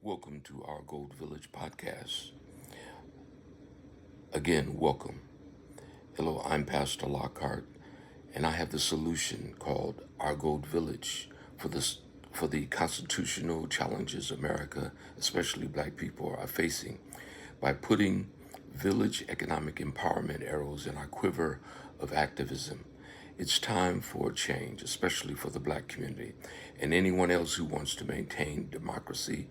Welcome to our Gold Village podcast. Again, welcome. Hello, I'm Pastor Lockhart, and I have the solution called Our Gold Village for the constitutional challenges America, especially Black people, are facing by putting village economic empowerment arrows in our quiver of activism. It's time for a change, especially for the Black community and anyone else who wants to maintain democracy,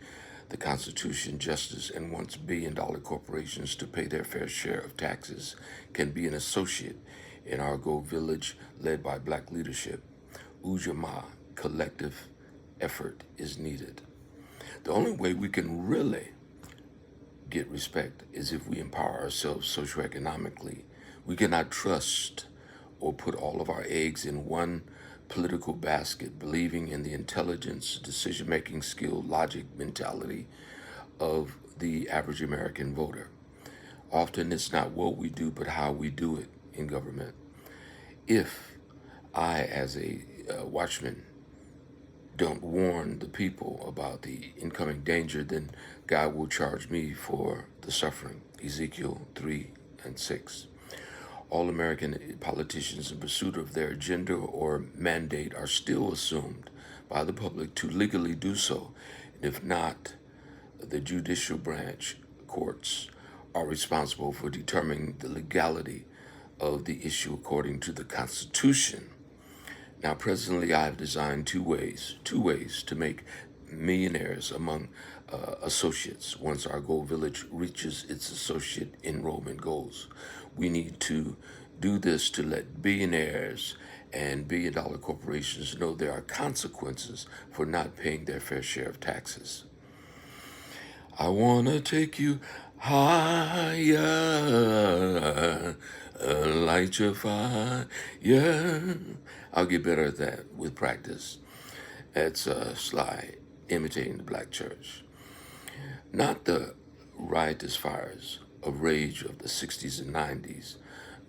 the Constitution, justice, and wants billion-dollar corporations to pay their fair share of taxes can be an associate in our Gold Village led by Black leadership. Ujamaa, collective effort is needed. The only way we can really get respect is if we empower ourselves socioeconomically. We cannot trust or put all of our eggs in one political basket, believing in the intelligence, decision-making skill, logic, mentality of the average American voter. Often it's not what we do, but how we do it in government. If I, as a watchman, don't warn the people about the incoming danger, then God will charge me for the suffering. Ezekiel 3:6. All American politicians in pursuit of their agenda or mandate are still assumed by the public to legally do so. And if not, the judicial branch, courts, are responsible for determining the legality of the issue according to the Constitution. Now, presently, I have designed two ways to make millionaires among associates once our Gold Village reaches its associate enrollment goals. We need to do this to let billionaires and billion-dollar corporations know there are consequences for not paying their fair share of taxes. I want to take you higher, light your fire. I'll get better at that with practice. It's Sly imitating the Black church. Not the riotous fires of rage of the 60s and 90s,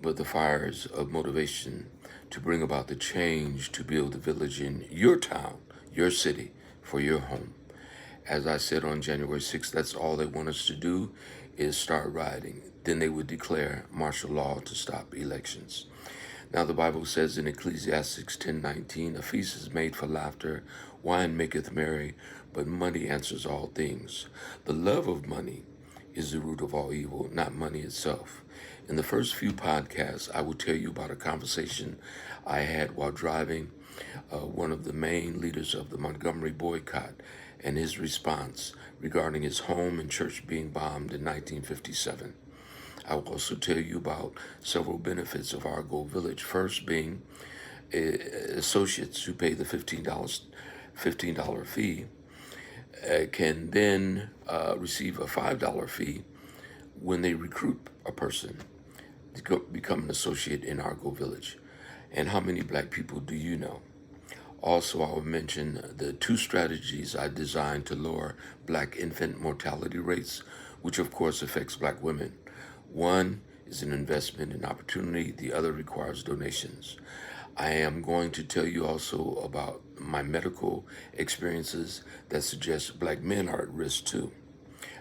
but the fires of motivation to bring about the change to build the village in your town, your city, for your home. As I said on January 6th, that's all they want us to do is start rioting. Then they would declare martial law to stop elections. Now the Bible says in Ecclesiastes 10:19, a feast is made for laughter, wine maketh merry, but money answers all things. The love of money is the root of all evil, not money itself. In the first few podcasts, I will tell you about a conversation I had while driving one of the main leaders of the Montgomery boycott and his response regarding his home and church being bombed in 1957. I will also tell you about several benefits of our Gold Village. First being associates who pay the $15 fee can then receive a $5 fee when they recruit a person to become an associate in our Gold Village. And how many Black people do you know? Also, I will mention the two strategies I designed to lower Black infant mortality rates, which of course affects Black women. One is an investment in opportunity, the other requires donations. I am going to tell you also about my medical experiences that suggest Black men are at risk too.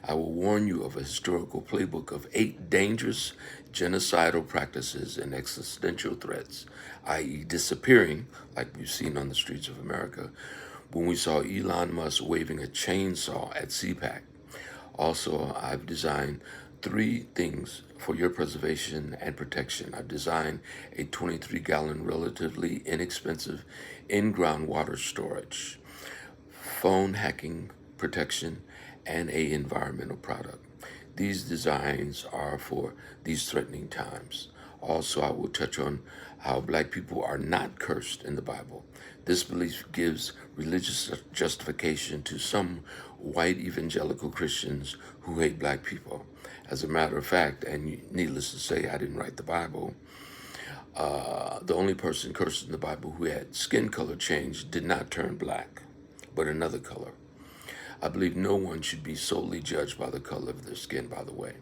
I will warn you of a historical playbook of 8 dangerous genocidal practices and existential threats, i.e. disappearing, like we've seen on the streets of America, when we saw Elon Musk waving a chainsaw at CPAC. Also, I've designed 3 things for your preservation and protection. I've designed a 23-gallon, relatively inexpensive in-ground water storage, phone hacking protection, and a environmental product. These designs are for these threatening times. Also, I will touch on how Black people are not cursed in the Bible. This belief gives religious justification to some white evangelical Christians who hate Black people. As a matter of fact, and needless to say, I didn't write the Bible, the only person cursed in the Bible who had skin color change did not turn Black, but another color. I believe no one should be solely judged by the color of their skin, by the way.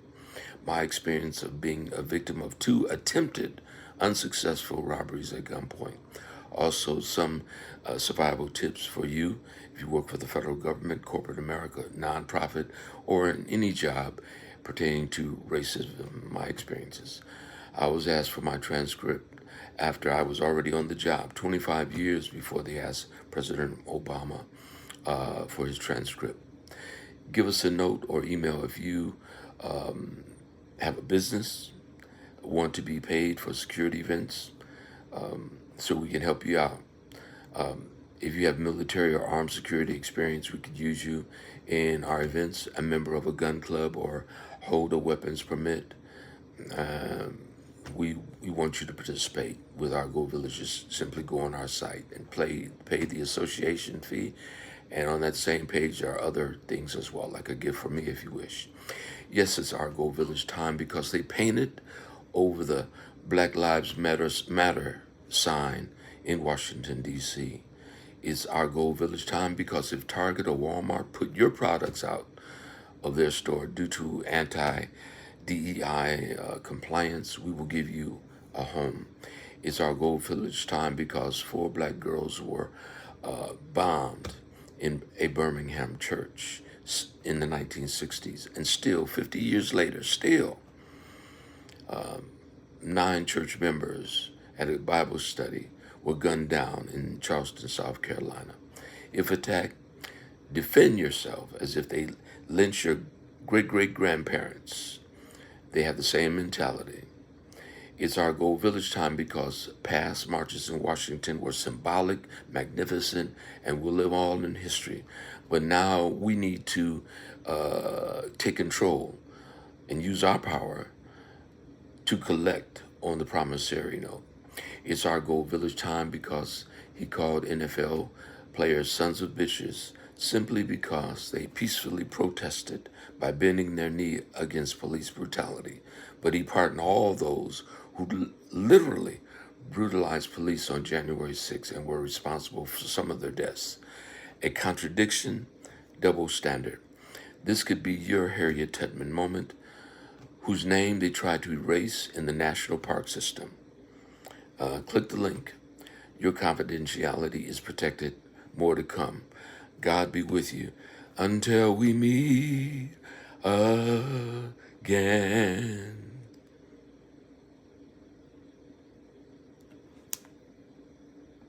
My experience of being a victim of 2 attempted unsuccessful robberies at gunpoint. Also, some survival tips for you. If you work for the federal government, corporate America, nonprofit, or in any job pertaining to racism, my experiences. I was asked for my transcript after I was already on the job, 25 years before they asked President Obama for his transcript. Give us a note or email if you have a business, want to be paid for security events, so we can help you out. If you have military or armed security experience, we could use you in our events, a member of a gun club or hold a weapons permit. We want you to participate with our Go Villages. Simply go on our site and pay the association fee. And on that same page, there are other things as well, like a gift for me if you wish. Yes, it's our Go Village time because they painted over the Black Lives Matter sign in Washington, D.C. It's our Go Village time because if Target or Walmart put your products out of their store due to anti-DEI compliance, we will give you a home. It's our Go Village time because 4 black girls were bombed in a Birmingham church in the 1960s. And still, 50 years later, 9 church members at a Bible study were gunned down in Charleston, South Carolina. If attacked, defend yourself as if they lynched your great-great-grandparents. They have the same mentality. It's our Go Village time because past marches in Washington were symbolic, magnificent, and will live on in history. But now we need to take control and use our power to collect on the promissory note. It's our Go Village time because he called NFL players sons of bitches simply because they peacefully protested by bending their knee against police brutality. But he pardoned all those who literally brutalized police on January 6th and were responsible for some of their deaths. A contradiction, double standard. This could be your Harriet Tubman moment, whose name they tried to erase in the national park system. Click the link. Your confidentiality is protected. More to come. God be with you until we meet again.